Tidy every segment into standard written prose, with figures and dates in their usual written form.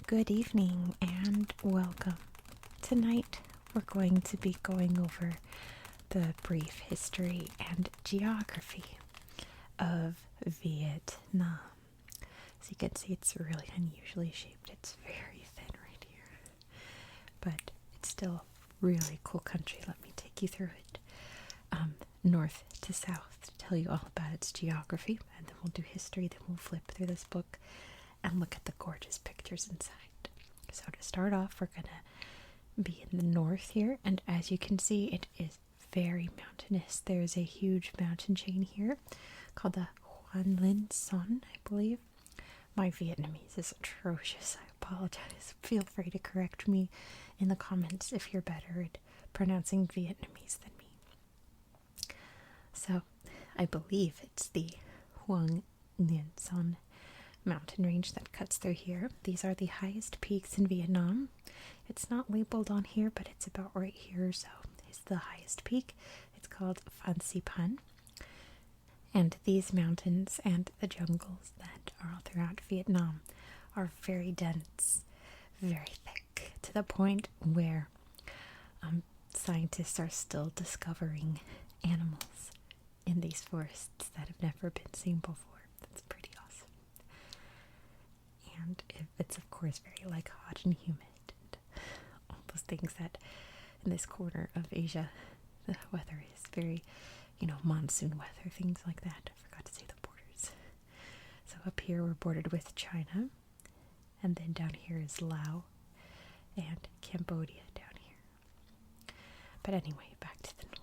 Good evening and welcome. Tonight we're going to be going over the brief history and geography of Vietnam. As you can see, it's really unusually shaped. It's very thin right here, but it's still a really cool country. Let me take you through it north to south to tell you all about its geography, and then we'll do history. Then we'll flip through this book and look at the gorgeous pictures inside. So to start off, we're gonna be in the north here, and as you can see, it is very mountainous. There's a huge mountain chain here called the Ninsan, I believe. My Vietnamese is atrocious. I apologize. Feel free to correct me in the comments if you're better at pronouncing Vietnamese than me. So, I believe it's the Huang mountain range that cuts through here. These are the highest peaks in Vietnam. It's not labeled on here, but it's about right here, so it's the highest peak. It's called Phan Xiphan. And these mountains and the jungles that are all throughout Vietnam are very dense, very thick, to the point where scientists are still discovering animals in these forests that have never been seen before. That's pretty awesome. And it's of course very hot and humid and all those things that in this corner of Asia the weather is very, monsoon weather, things like that. I forgot to say the borders. So up here we're bordered with China, and then down here is Laos and Cambodia down here. But anyway, back to the north.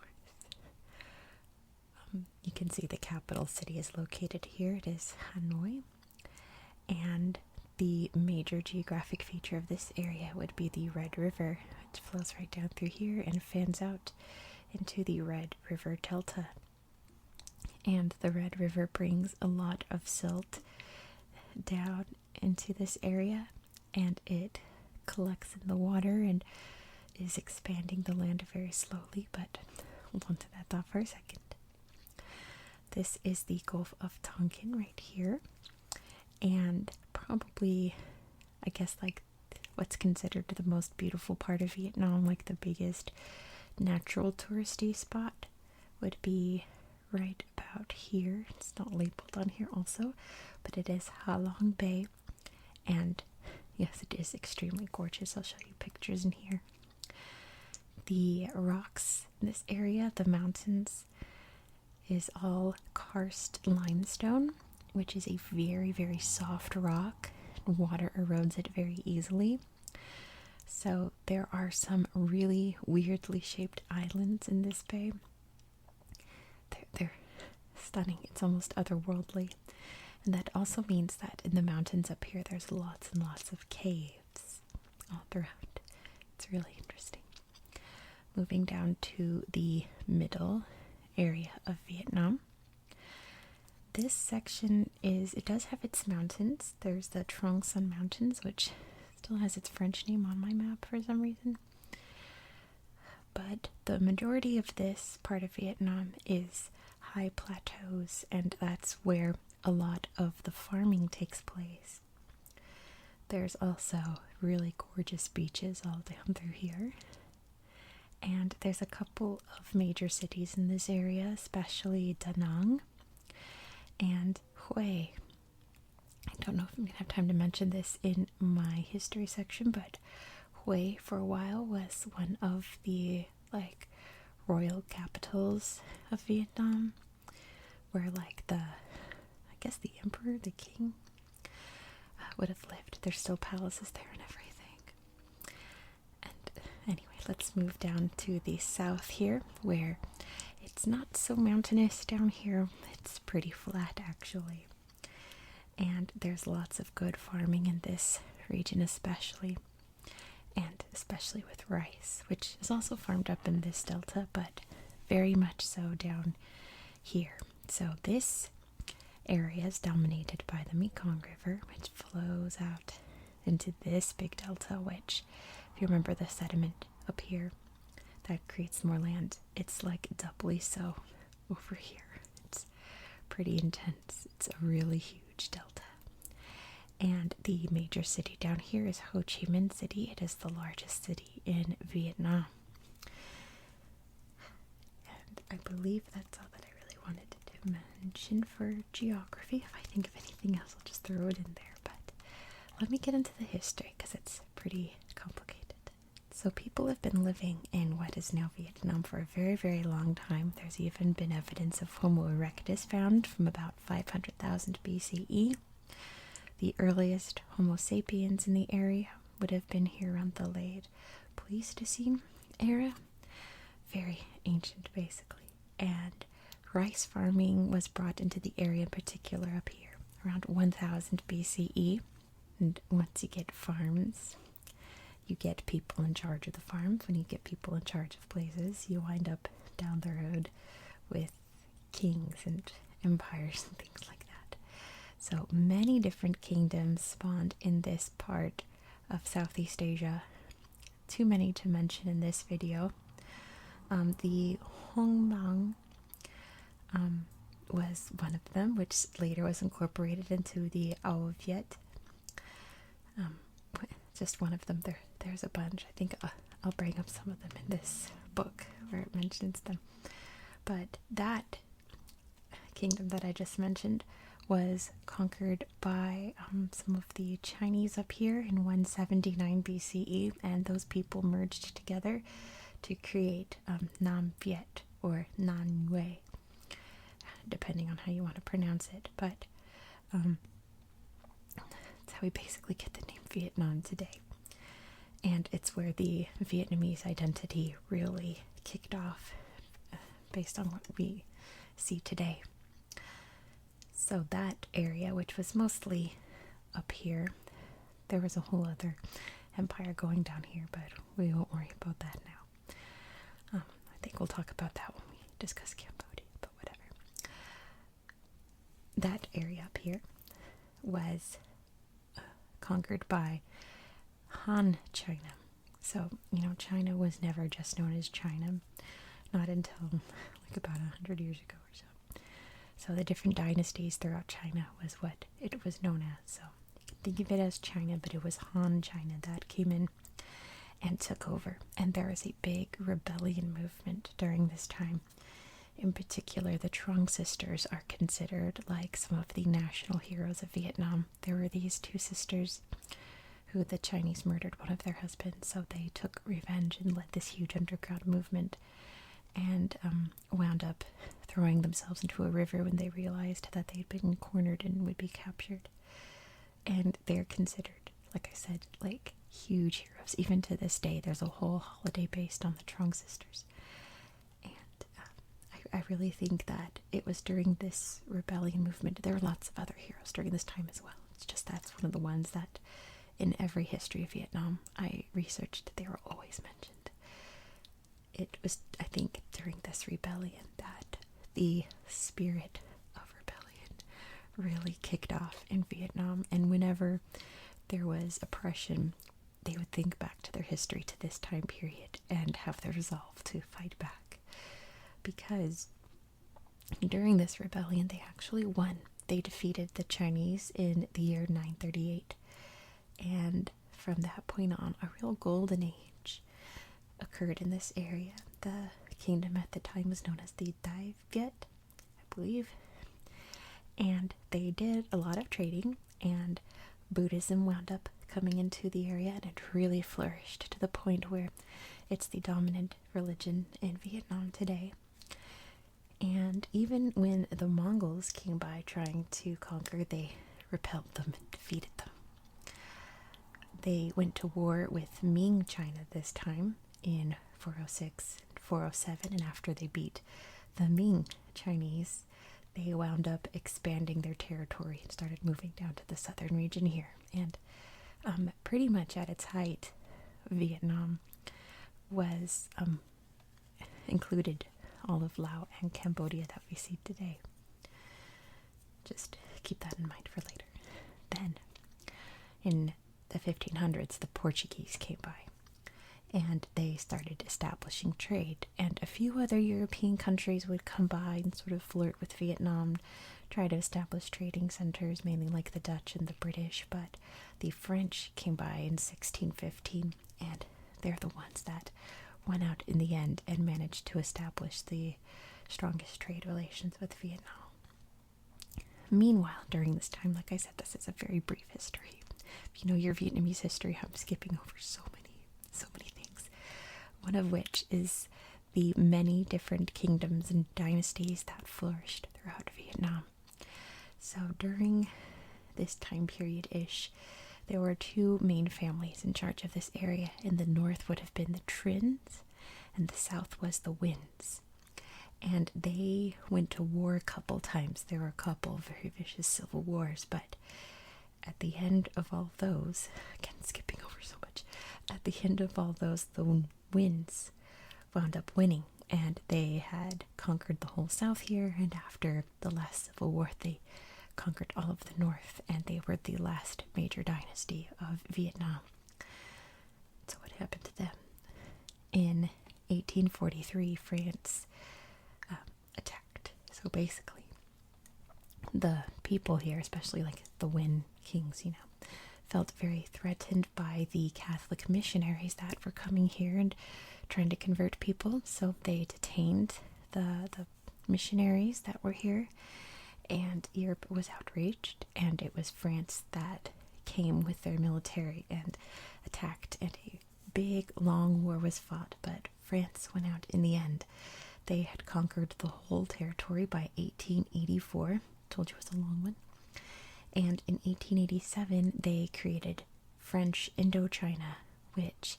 You can see the capital city is located here. It is Hanoi, and the major geographic feature of this area would be the Red River, which flows right down through here and fans out into the Red River Delta. And the Red River brings a lot of silt down into this area, and it collects in the water and is expanding the land very slowly, but hold on to that thought for a second. This is the Gulf of Tonkin right here, and probably, I guess, what's considered the most beautiful part of Vietnam, the biggest natural touristy spot, would be right about here. It's not labeled on here also, but it is Ha Long Bay, and yes, it is extremely gorgeous. I'll show you pictures in here. The rocks in this area, the mountains, is all karst limestone, which is a very, very soft rock. Water erodes it very easily. So there are some really weirdly shaped islands in this bay. They're stunning. It's almost otherworldly. And that also means that in the mountains up here, there's lots and lots of caves all throughout. It's really interesting. Moving down to the middle area of Vietnam. This section it does have its mountains. There's the Trung Sun Mountains, which still has its French name on my map for some reason. But the majority of this part of Vietnam is high plateaus, and that's where a lot of the farming takes place. There's also really gorgeous beaches all down through here. And there's a couple of major cities in this area, especially Da Nang and Hue. I don't know if I'm going to have time to mention this in my history section, but Hue for a while was one of the royal capitals of Vietnam, where the emperor, the king, would have lived. There's still palaces there and everything. Anyway, let's move down to the south here, where it's not so mountainous down here. It's pretty flat, actually. And there's lots of good farming in this region especially, and especially with rice, which is also farmed up in this delta, but very much so down here. So this area is dominated by the Mekong River, which flows out into this big delta, which, if you remember the sediment up here that creates more land, it's doubly so over here. It's pretty intense. It's a really huge delta. And the major city down here is Ho Chi Minh City. It is the largest city in Vietnam. And I believe that's all that I really wanted to mention for geography. If I think of anything else, I'll just throw it in there. But let me get into the history because it's pretty complicated. So people have been living in what is now Vietnam for a very, very long time. There's even been evidence of Homo erectus found from about 500,000 BCE. The earliest Homo sapiens in the area would have been here around the late Pleistocene era. Very ancient, basically. And rice farming was brought into the area, in particular up here, around 1000 BCE. And once you get farms, you get people in charge of the farms. When you get people in charge of places, you wind up down the road with kings and empires and things like that. So many different kingdoms spawned in this part of Southeast Asia. Too many to mention in this video. The Huang was one of them, which later was incorporated into the Ao Viet. Just one of them. There's a bunch. I think I'll bring up some of them in this book where it mentions them. But that kingdom that I just mentioned was conquered by some of the Chinese up here in 179 BCE, and those people merged together to create Nam Viet or Nan Yue, depending on how you want to pronounce it. But that's how we basically get the name Vietnam today. And it's where the Vietnamese identity really kicked off based on what we see today. So that area, which was mostly up here, there was a whole other empire going down here, but we won't worry about that now. I think we'll talk about that when we discuss Cambodia, but whatever. That area up here was conquered by Han China. So, China was never just known as China, not until like about 100 years ago or so. So the different dynasties throughout China was what it was known as. So you can think of it as China, but it was Han China that came in and took over. And there was a big rebellion movement during this time. In particular, the Trong Sisters are considered like some of the national heroes of Vietnam. There were these two sisters who the Chinese murdered one of their husbands, so they took revenge and led this huge underground movement and wound up throwing themselves into a river when they realized that they'd been cornered and would be captured. And they're considered, like I said, like huge heroes. Even to this day, there's a whole holiday based on the Trong Sisters. I really think that it was during this rebellion movement. There were lots of other heroes during this time as well. It's just that's one of the ones that in every history of Vietnam I researched, they were always mentioned. It was, I think, during this rebellion that the spirit of rebellion really kicked off in Vietnam. And whenever there was oppression, they would think back to their history to this time period and have the resolve to fight back. Because during this rebellion, they actually won. They defeated the Chinese in the year 938. And from that point on, a real golden age occurred in this area. The kingdom at the time was known as the Dai Viet, I believe. And they did a lot of trading, and Buddhism wound up coming into the area, and it really flourished to the point where it's the dominant religion in Vietnam today. And even when the Mongols came by trying to conquer, they repelled them and defeated them. They went to war with Ming China this time in 406 and 407, and after they beat the Ming Chinese, they wound up expanding their territory and started moving down to the southern region here. And pretty much at its height, Vietnam was included all of Laos and Cambodia that we see today. Just keep that in mind for later. Then, in the 1500s, the Portuguese came by, and they started establishing trade. And a few other European countries would come by and sort of flirt with Vietnam, try to establish trading centers, mainly like the Dutch and the British. But the French came by in 1615, and they're the ones that went out in the end and managed to establish the strongest trade relations with Vietnam. Meanwhile, during this time, like I said, this is a very brief history. If you know your Vietnamese history, I'm skipping over so many things. One of which is the many different kingdoms and dynasties that flourished throughout Vietnam. So during this time period-ish, there were two main families in charge of this area. In the north would have been the Trins, and the south was the Winds. And they went to war a couple times. There were a couple very vicious civil wars, but at the end of all those, again skipping over so much, at the end of all those, the Winds wound up winning, and they had conquered the whole south here, and after the last civil war, they conquered all of the north, and they were the last major dynasty of Vietnam. So what happened to them? In 1843, France attacked. So basically, the people here, especially like the Nguyen kings, felt very threatened by the Catholic missionaries that were coming here and trying to convert people. So they detained the missionaries that were here, and Europe was outraged, and it was France that came with their military and attacked, and a big long war was fought, but France went out in the end. They had conquered the whole territory by 1884. Told you it was a long one. And in 1887, they created French Indochina, which,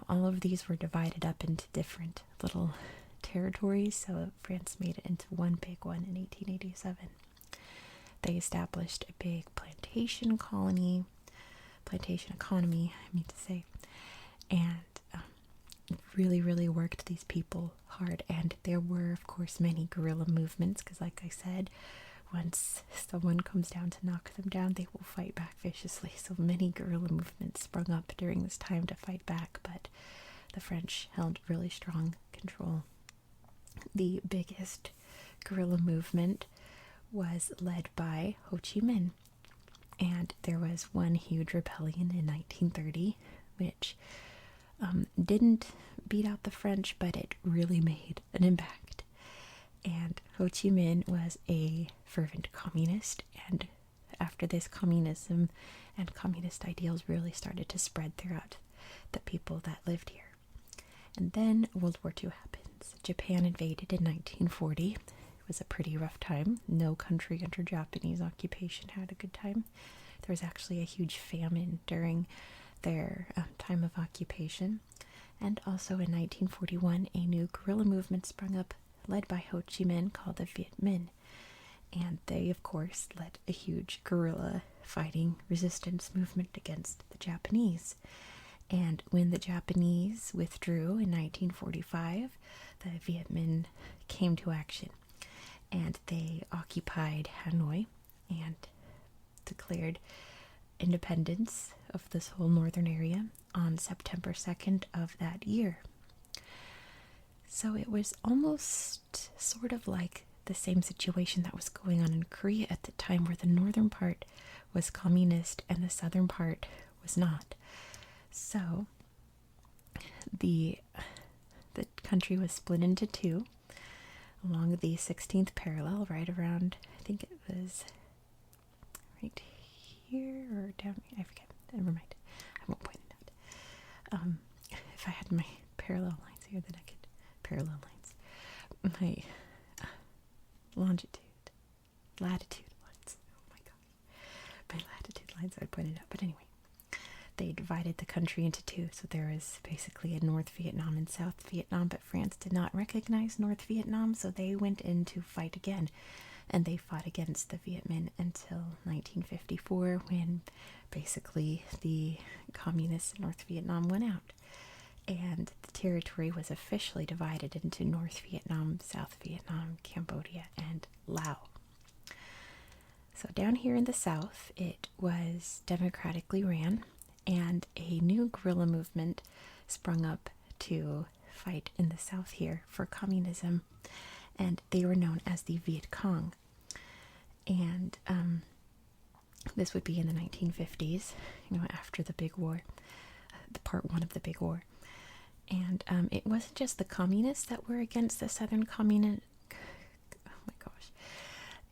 all of these were divided up into different little territories. So France made it into one big one in 1887. They established a big plantation economy, I mean to say, and really, really worked these people hard. And there were, of course, many guerrilla movements, because like I said, once someone comes down to knock them down, they will fight back viciously. So many guerrilla movements sprung up during this time to fight back, but the French held really strong control. The biggest guerrilla movement was led by Ho Chi Minh, and there was one huge rebellion in 1930, which didn't beat out the French, but it really made an impact. And Ho Chi Minh was a fervent communist, and after this, communism and communist ideals really started to spread throughout the people that lived here. And then World War II happens. Japan invaded in 1940. It was a pretty rough time. No country under Japanese occupation had a good time. There was actually a huge famine during their time of occupation. And also in 1941, a new guerrilla movement sprung up, led by Ho Chi Minh, called the Viet Minh. And they, of course, led a huge guerrilla fighting resistance movement against the Japanese. And when the Japanese withdrew in 1945, the Viet Minh came to action. And they occupied Hanoi and declared independence of this whole northern area on September 2nd of that year. So it was almost sort of like the same situation that was going on in Korea at the time, where the northern part was communist and the southern part was not. So the country was split into two along the 16th parallel, right around, I think it was right here or down, I forget, never mind, I won't point it out. If I had my parallel lines here, then I could, parallel lines, my latitude lines, oh my god, my latitude lines, I would point it out, but anyway, they divided the country into two, so there was basically a North Vietnam and South Vietnam, but France did not recognize North Vietnam, so they went in to fight again, and they fought against the Viet Minh until 1954, when basically the communists in North Vietnam went out, and the territory was officially divided into North Vietnam, South Vietnam, Cambodia, and Laos. So down here in the south, it was democratically ran, and a new guerrilla movement sprung up to fight in the south here for communism, and they were known as the Viet Cong. And this would be in the 1950s, after the Big War, the part one of the Big War. And it wasn't just the communists that were against the Southern Communist. Oh my gosh.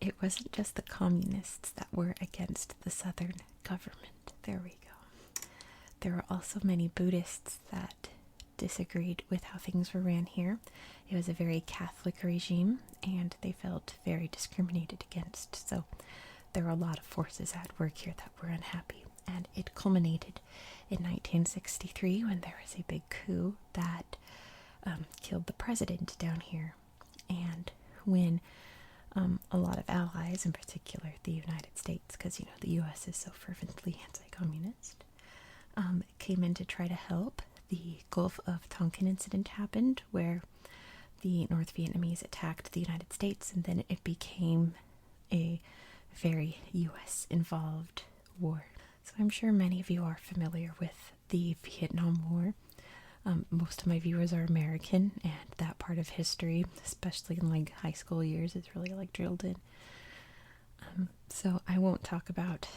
It wasn't just the communists that were against the Southern government. There we go. There were also many Buddhists that disagreed with how things were ran here. It was a very Catholic regime, and they felt very discriminated against. So there were a lot of forces at work here that were unhappy. And it culminated in 1963 when there was a big coup that killed the president down here. And when a lot of allies, in particular the United States, because the U.S. is so fervently anti-communist, came in to try to help, the Gulf of Tonkin incident happened, where the North Vietnamese attacked the United States, and then it became a very U.S. involved war. So I'm sure many of you are familiar with the Vietnam War. Most of my viewers are American, and that part of history, especially in like high school years, is really like drilled in. So I won't talk about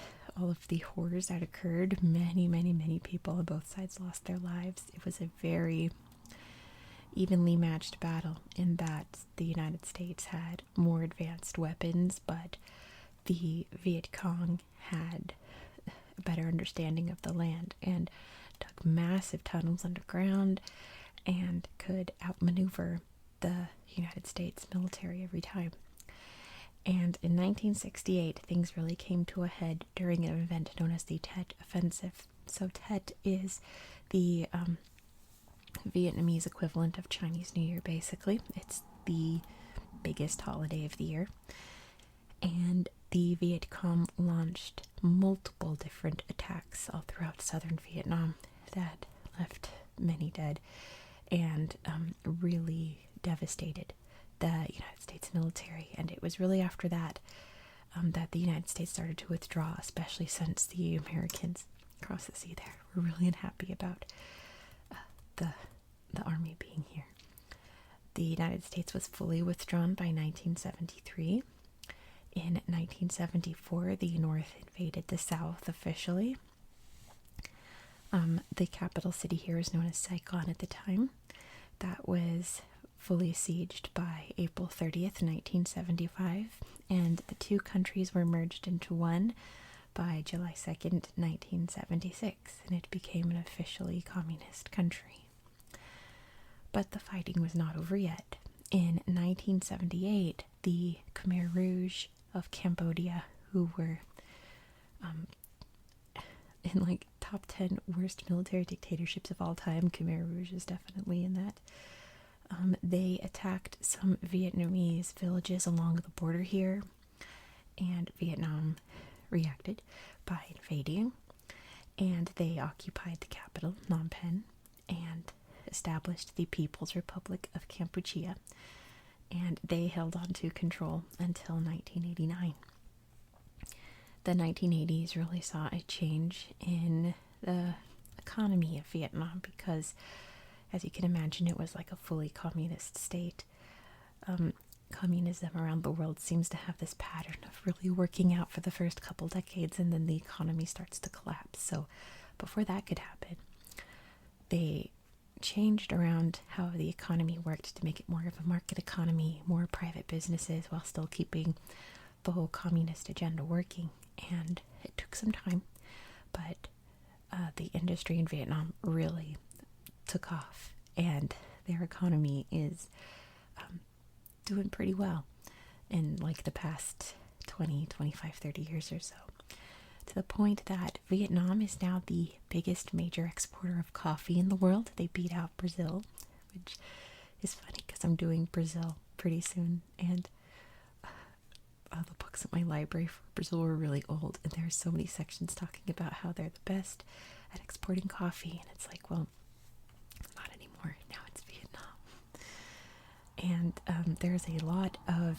all of the horrors that occurred. Many people on both sides lost their lives. It was a very evenly matched battle in that the United States had more advanced weapons, but the Viet Cong had a better understanding of the land and dug massive tunnels underground and could outmaneuver the United States military every time. And in 1968, things really came to a head during an event known as the Tet Offensive. So Tet is the Vietnamese equivalent of Chinese New Year, basically. It's the biggest holiday of the year. And the Viet Cong launched multiple different attacks all throughout southern Vietnam that left many dead and really devastated the United States military. And it was really after that that the United States started to withdraw, especially since the Americans across the sea there were really unhappy about the army being here. The United States was fully withdrawn by 1973. In 1974, the North invaded the South officially. The capital city here is known as Saigon at the time. That was fully sieged by April 30th, 1975, and the two countries were merged into one by July 2nd, 1976, and it became an officially communist country. But the fighting was not over yet. In 1978, the Khmer Rouge of Cambodia, who were in like top 10 worst military dictatorships of all time, Khmer Rouge is definitely in that. They attacked some Vietnamese villages along the border here, and Vietnam reacted by invading, and they occupied the capital, Phnom Penh, and established the People's Republic of Kampuchea, and they held on to control until 1989. The 1980s really saw a change in the economy of Vietnam because, as you can imagine, it was like a fully communist state. Communism around the world seems to have this pattern of really working out for the first couple decades, and then the economy starts to collapse. So before that could happen, they changed around how the economy worked to make it more of a market economy, more private businesses, while still keeping the whole communist agenda working. And it took some time, but the industry in Vietnam really took off, and their economy is doing pretty well in like the past 20, 25, 30 years or so, to the point that Vietnam is now the biggest major exporter of coffee in the world. They beat out Brazil, which is funny because I'm doing Brazil pretty soon, and all the books at my library for Brazil were really old, and there are so many sections talking about how they're the best at exporting coffee, and it's like, well, not anymore. Now it's Vietnam. And there's a lot of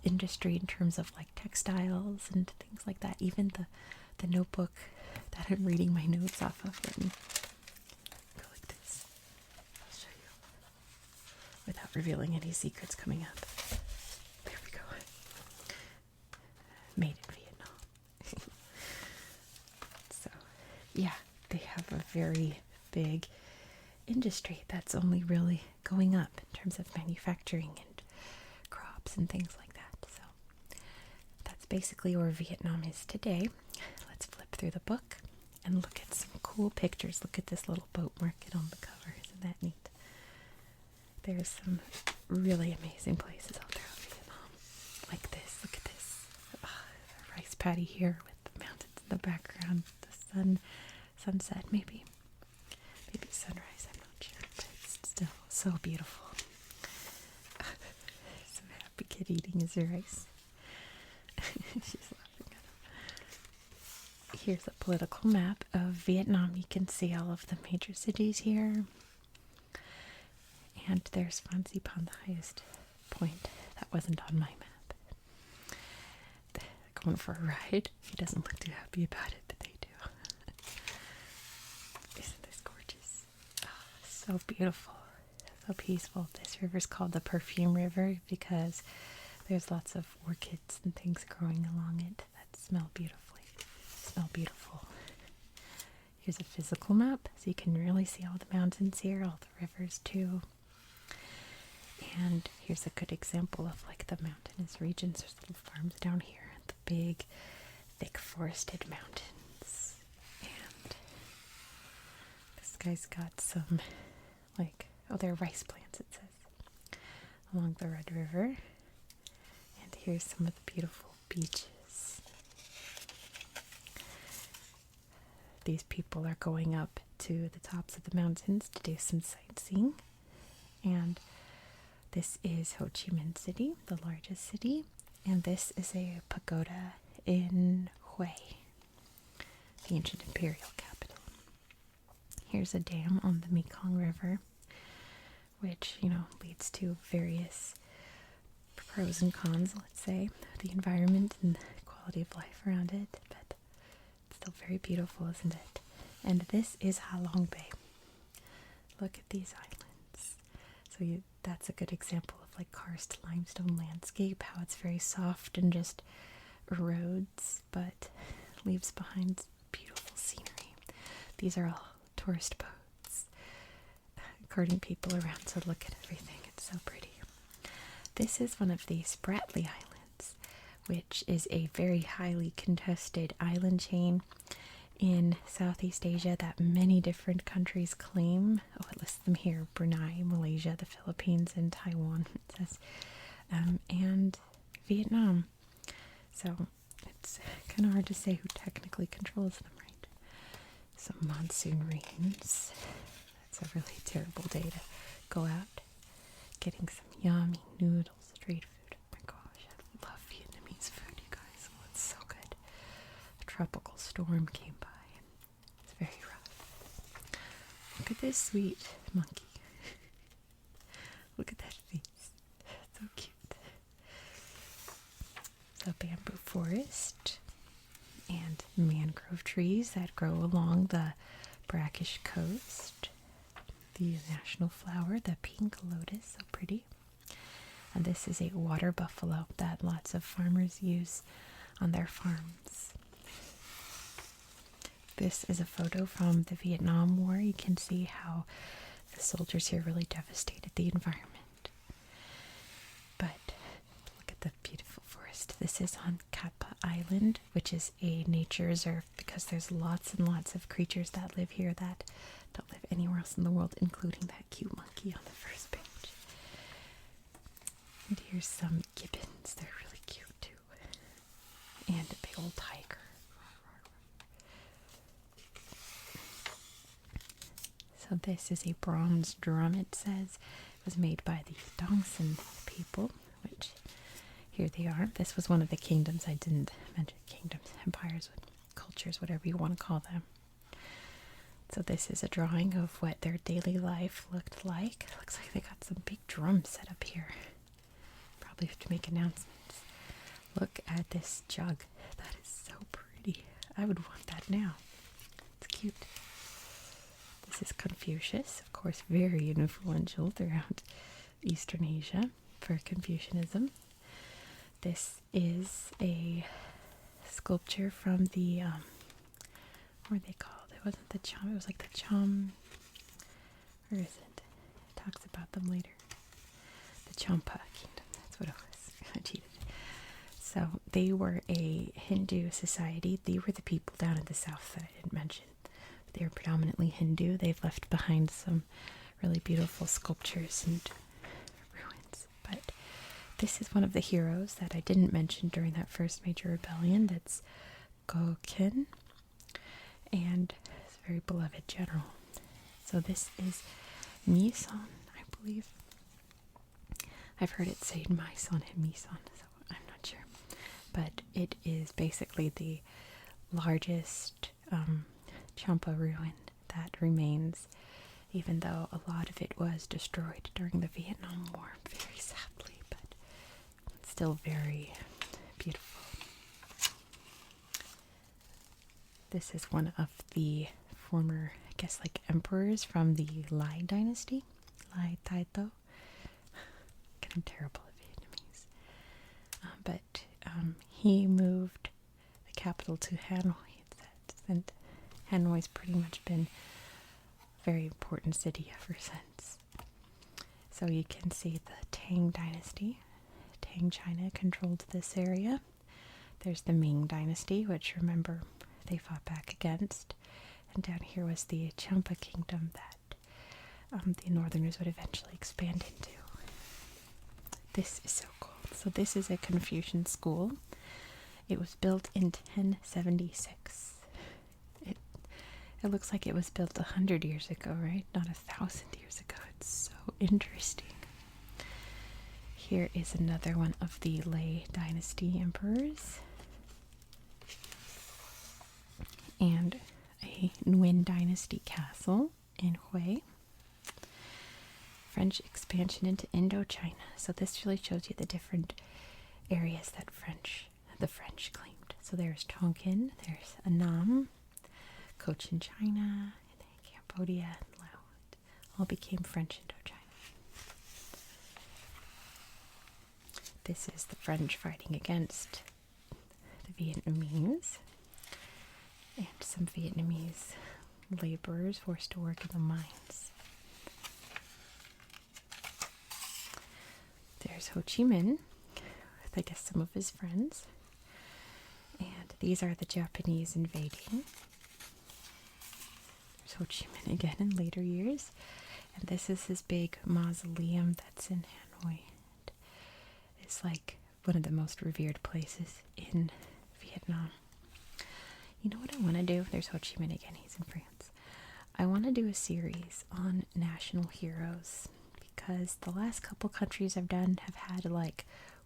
industry in terms of like textiles and things like that. Even the notebook that I'm reading my notes off of, let me go like this. without revealing any secrets coming up. There we go. Made in Vietnam. So, yeah, they have a very big industry that's only really going up in terms of manufacturing and crops and things like that. So, that's basically where Vietnam is today. Let's flip through the book and look at some cool pictures. Look at this little boat market on the cover. Isn't that neat? There's some really amazing places all throughout Vietnam. Like this. Look at this. The rice paddy here with the mountains in the background. The sunset maybe. Maybe sunrise, I'm not sure. But it's still so beautiful. So happy kid eating his rice. She's laughing at him. Here's a political map of Vietnam. You can see all of the major cities here. And there's Phan Xipon, the highest point. That wasn't on my map. Going for a ride. He doesn't look too happy about it, but they do. Isn't this gorgeous? Oh, so beautiful. So peaceful. This river's called the Perfume River because there's lots of orchids and things growing along it that smell beautiful. Here's a physical map, so you can really see all the mountains here, all the rivers too. And here's a good example of like the mountainous regions. There's little farms down here, the big, thick forested mountains. And this guy's got some, like, oh, they're rice plants, it says, along the Red River. And here's some of the beautiful beaches. These people are going up to the tops of the mountains to do some sightseeing. And this is Ho Chi Minh City, the largest city, and this is a pagoda in Hue, the ancient imperial capital. Here's a dam on the Mekong River, which, leads to various pros and cons, let's say, the environment and the quality of life around it, but it's still very beautiful, isn't it? And this is Ha Long Bay. Look at these islands. So that's a good example of like karst limestone landscape, how it's very soft and just erodes, but leaves behind beautiful scenery. These are all tourist boats carting people around to look at everything. It's so pretty. This is one of the Spratly Islands, which is a very highly contested island chain in Southeast Asia that many different countries claim. Oh, it lists them here: Brunei, Malaysia, the Philippines, and Taiwan, it says, and Vietnam. So it's kind of hard to say who technically controls them, right? Some monsoon rains. That's a really terrible day to go out getting some yummy noodles, street food. Oh my gosh, I love Vietnamese food, you guys. Oh, it's so good. A tropical storm came by. It's very rough. Look at this sweet monkey. Look at that face. So cute. It's a bamboo forest and mangrove trees that grow along the brackish coast. The national flower, the pink lotus, so pretty. And this is a water buffalo that lots of farmers use on their farms. This is a photo from the Vietnam War. You can see how the soldiers here really devastated the environment. But look at the beautiful forest. This is on Kappa Island, which is a nature reserve because there's lots and lots of creatures that live here that don't live anywhere else in the world, including that cute monkey on the first page. And here's some gibbons. They're really cute too. And a big old tiger. So this is a bronze drum, it says. It was made by the Tonkin people, which here they are. This was one of the kingdoms. I didn't mention kingdoms, empires, cultures, whatever you want to call them. So this is a drawing of what their daily life looked like. Looks like they got some big drums set up here. Probably have to make announcements. Look at this jug. That is so pretty. I would want that now. It's cute. This is Confucius, of course, very influential throughout Eastern Asia for Confucianism. This is a sculpture from the, what were they called? It wasn't the Chom, it was like the Chom, where is it? It talks about them later. The Champa Kingdom, that's what it was. I cheated. So they were a Hindu society. They were the people down in the south that I didn't mention. They were predominantly Hindu. They've left behind some really beautiful sculptures and ruins. But this is one of the heroes that I didn't mention during that first major rebellion. That's Tonkin, and his very beloved general. So this is Ninsan, I believe. I've heard it say Maison and Mison, so I'm not sure. But it is basically the largest Champa ruin that remains, even though a lot of it was destroyed during the Vietnam War, very sadly, but still very beautiful. This is one of the former, I guess, like emperors from the Lai dynasty, Lai Taito. I'm terrible at Vietnamese. But he moved the capital to Hanoi, it says, and Hanoi's pretty much been a very important city ever since. So you can see the Tang dynasty. Tang China controlled this area. There's the Ming dynasty, which, remember, they fought back against. And down here was the Champa kingdom that the northerners would eventually expand into. This is so cool. So this is a Confucian school. It was built in 1076. It looks like it was built 100 years ago, right? Not 1,000 years ago. It's so interesting. Here is another one of the Lei dynasty emperors. And a Nguyen dynasty castle in Hue. French expansion into Indochina. So this really shows you the different areas that the French claimed. So there's Tonkin, there's Annam, Cochin China, and Cambodia, and Laos. All became French Indochina. This is the French fighting against the Vietnamese, and some Vietnamese laborers forced to work in the mines. There's Ho Chi Minh with, I guess, some of his friends. And these are the Japanese invading. There's Ho Chi Minh again in later years. And this is his big mausoleum that's in Hanoi. It's like one of the most revered places in Vietnam. You know what I want to do? There's Ho Chi Minh again. He's in France. I want to do a series on national heroes, because the last couple countries I've done have had like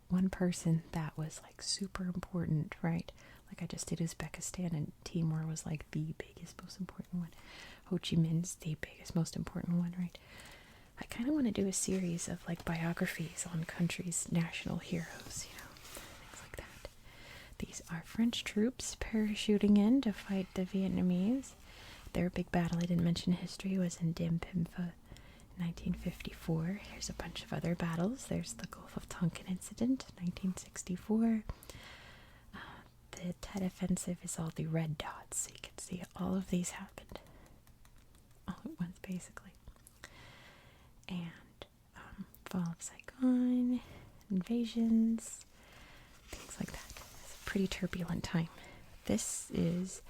one person that was like super important, right? Like I just did Uzbekistan, and Timor was like the biggest, most important one. Ho Chi Minh's the biggest, most important one, right? I kind of want to do a series of like biographies on countries' national heroes, you know, things like that. These are French troops parachuting in to fight the Vietnamese. Their big battle, I didn't mention history, was in Dien Bien Phu, 1954. Here's a bunch of other battles. There's the Gulf of Tonkin incident, 1964. The Tet Offensive is all the red dots, so you can see all of these happened all at once, basically. And fall of Saigon, invasions, things like that. It's a pretty turbulent time. This is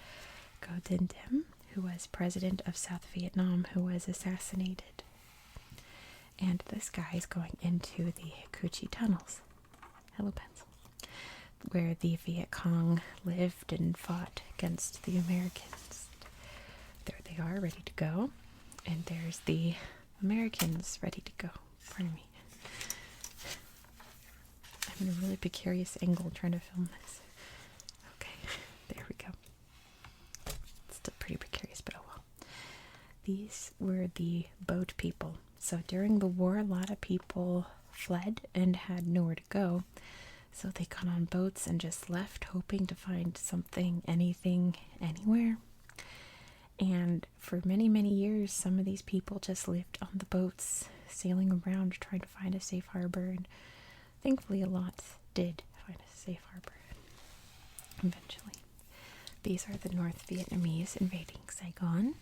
Ngo Dinh Diem, who was president of South Vietnam, who was assassinated. And this guy is going into the Cu Chi tunnels. Hello, pencil. Where the Viet Cong lived and fought against the Americans. There they are, ready to go. And there's the Americans ready to go. Pardon me. I'm in a really precarious angle trying to film this. Okay, there we go. It's still pretty precarious, but oh well. These were the boat people. So during the war, a lot of people fled and had nowhere to go. So they got on boats and just left, hoping to find something, anything, anywhere. And for many, many years, some of these people just lived on the boats, sailing around trying to find a safe harbor, and thankfully a lot did find a safe harbor eventually. These are the North Vietnamese invading Saigon,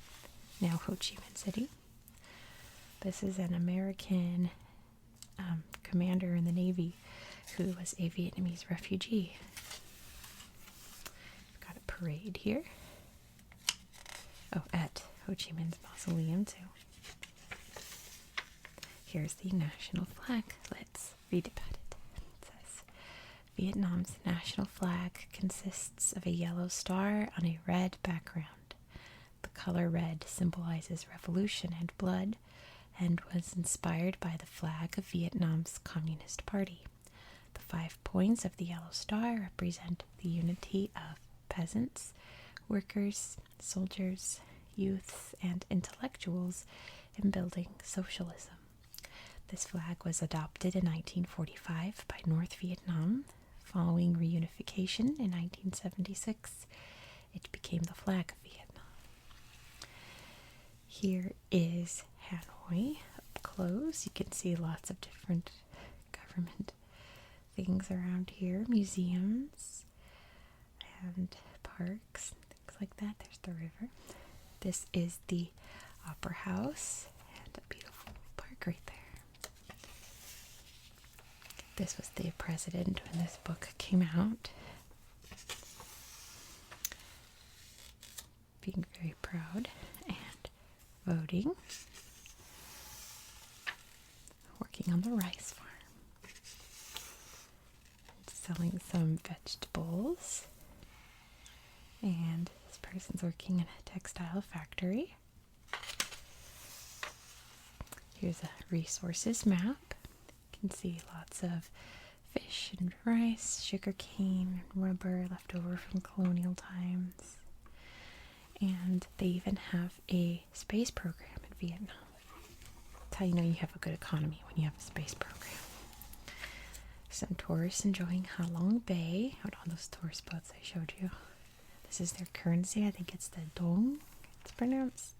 now Ho Chi Minh City. This is an American commander in the Navy who was a Vietnamese refugee. We've got a parade here. Oh, at Ho Chi Minh's mausoleum too. Here's the national flag. Let's read about it. It says, Vietnam's national flag consists of a yellow star on a red background. The color red symbolizes revolution and blood, and was inspired by the flag of Vietnam's Communist Party. The 5 points of the yellow star represent the unity of peasants, workers, soldiers, youths, and intellectuals in building socialism. This flag was adopted in 1945 by North Vietnam. Following reunification in 1976, it became the flag of Vietnam. Here is Hanoi up close. You can see lots of different government things around here, museums and parks, things like that. There's the river. This is the Opera House and a beautiful park right there. This was the president when this book came out. Being very proud and voting. Working on the rice farm. Selling some vegetables. And this person's working in a textile factory. Here's a resources map. You can see lots of fish and rice, sugar cane, and rubber left over from colonial times. And they even have a space program in Vietnam. That's how you know you have a good economy, when you have a space program. Some tourists enjoying Ha Long Bay out on those tourist boats I showed you. This is their currency. I think it's the dong. It's pronounced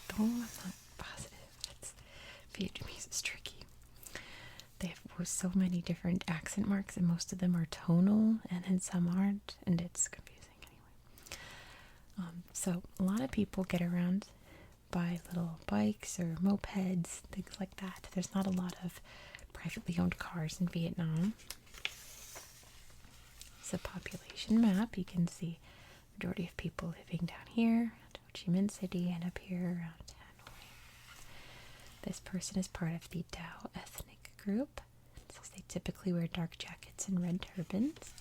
dong. I'm not positive. It's Vietnamese is tricky. They have so many different accent marks, and most of them are tonal, and then some aren't, and it's confusing anyway. So a lot of people get around by little bikes or mopeds, things like that. There's not a lot of privately owned cars in Vietnam. It's a population map. You can see the majority of people living down here at Ho Chi Minh City and up here around Hanoi. This person is part of the Dao ethnic group. It says they typically wear dark jackets and red turbans.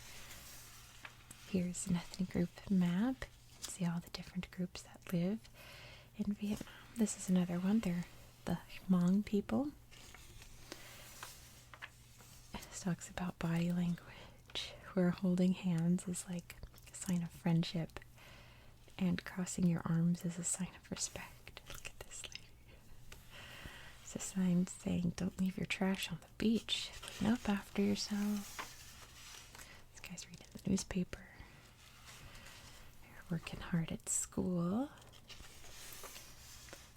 Here's an ethnic group map. You can see all the different groups that live in Vietnam. This is another one. They're the Hmong people. This talks about body language, where holding hands is like a sign of friendship, and crossing your arms is a sign of respect. Look at this lady. It's a sign saying, don't leave your trash on the beach. Clean up after yourself. This guy's reading the newspaper. They're working hard at school.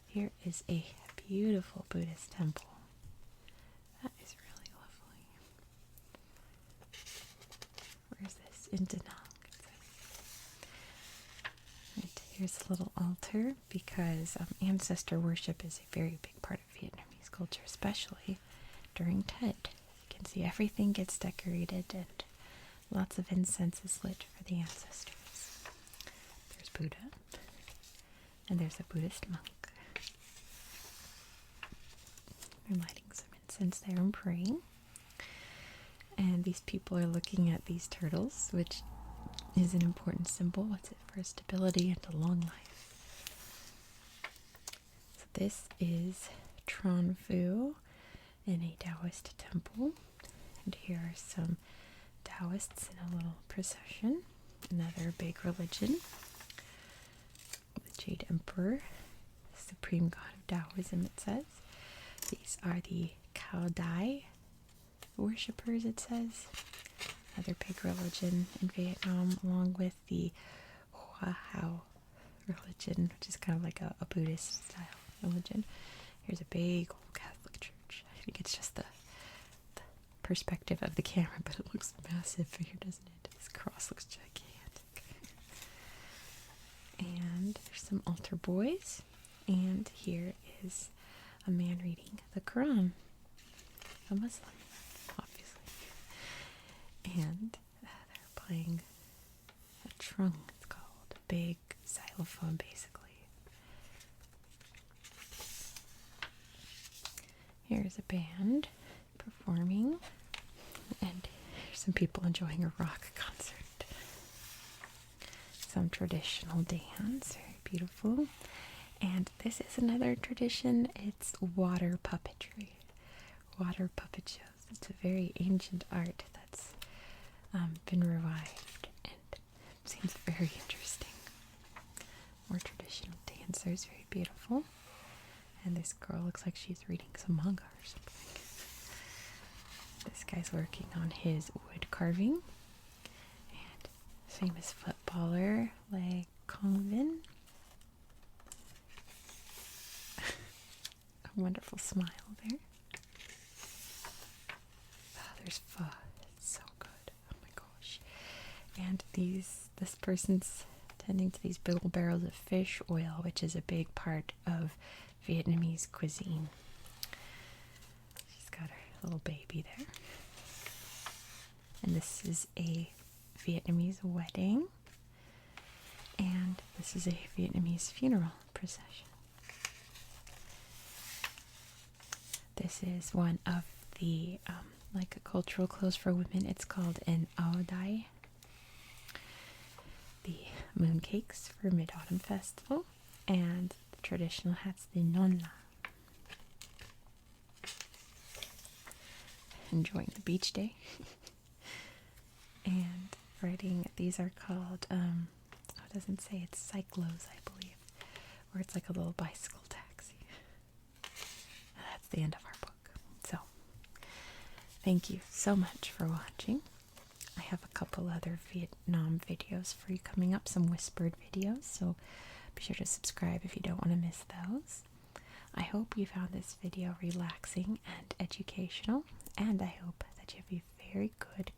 Here is a beautiful Buddhist temple. That is really lovely. Where's this? In Da Nang. Right, here's a little altar because ancestor worship is a very big part of Vietnamese culture, especially during Tet. You can see everything gets decorated and lots of incense is lit for the ancestors. There's Buddha, and there's a Buddhist monk. They're lighting some incense there and praying. And these people are looking at these turtles, which is an important symbol. What's it for? Stability and a long life. So this is Tran Phu in a Taoist temple. And here are some Taoists in a little procession. Another big religion. The Jade Emperor, supreme god of Taoism, it says. These are the Cao Dai worshippers, it says. Another big religion in Vietnam, along with the Hoa Hao religion, which is kind of like a Buddhist style religion. Here's a big old Catholic church. I think it's just the perspective of the camera, but it looks massive here, doesn't it? This cross looks gigantic. And there's some altar boys. And here is a man reading the Quran. A Muslim, obviously. And they're playing a trung, it's called. A big xylophone, basically. Here's a band performing, and here's some people enjoying a rock concert. Some traditional dance, very beautiful. And this is another tradition, it's water puppetry. Water puppet shows. It's a very ancient art that's been revived, and it seems very interesting. More traditional dancers, very beautiful. And this girl looks like she's reading some manga or something. This guy's working on his wood carving. And famous footballer, like Kongvin. A wonderful smile there. Oh, there's pho. It's so good. Oh my gosh. And this person's tending to these big barrels of fish oil, which is a big part of Vietnamese cuisine. She's got her little baby there. And this is a Vietnamese wedding. And this is a Vietnamese funeral procession. This is one of the, like a cultural clothes for women. It's called an ao dai. The mooncakes for Mid-Autumn Festival. And the traditional hat's the non la. Enjoying the beach day. And riding, these are called, it doesn't say, it's cyclos, I believe. Or it's like a little bicycle taxi. That's the end of our book. So, thank you so much for watching. I have a couple other Vietnam videos for you coming up, some whispered videos, so be sure to subscribe if you don't want to miss those. I hope you found this video relaxing and educational, and I hope that you have a very good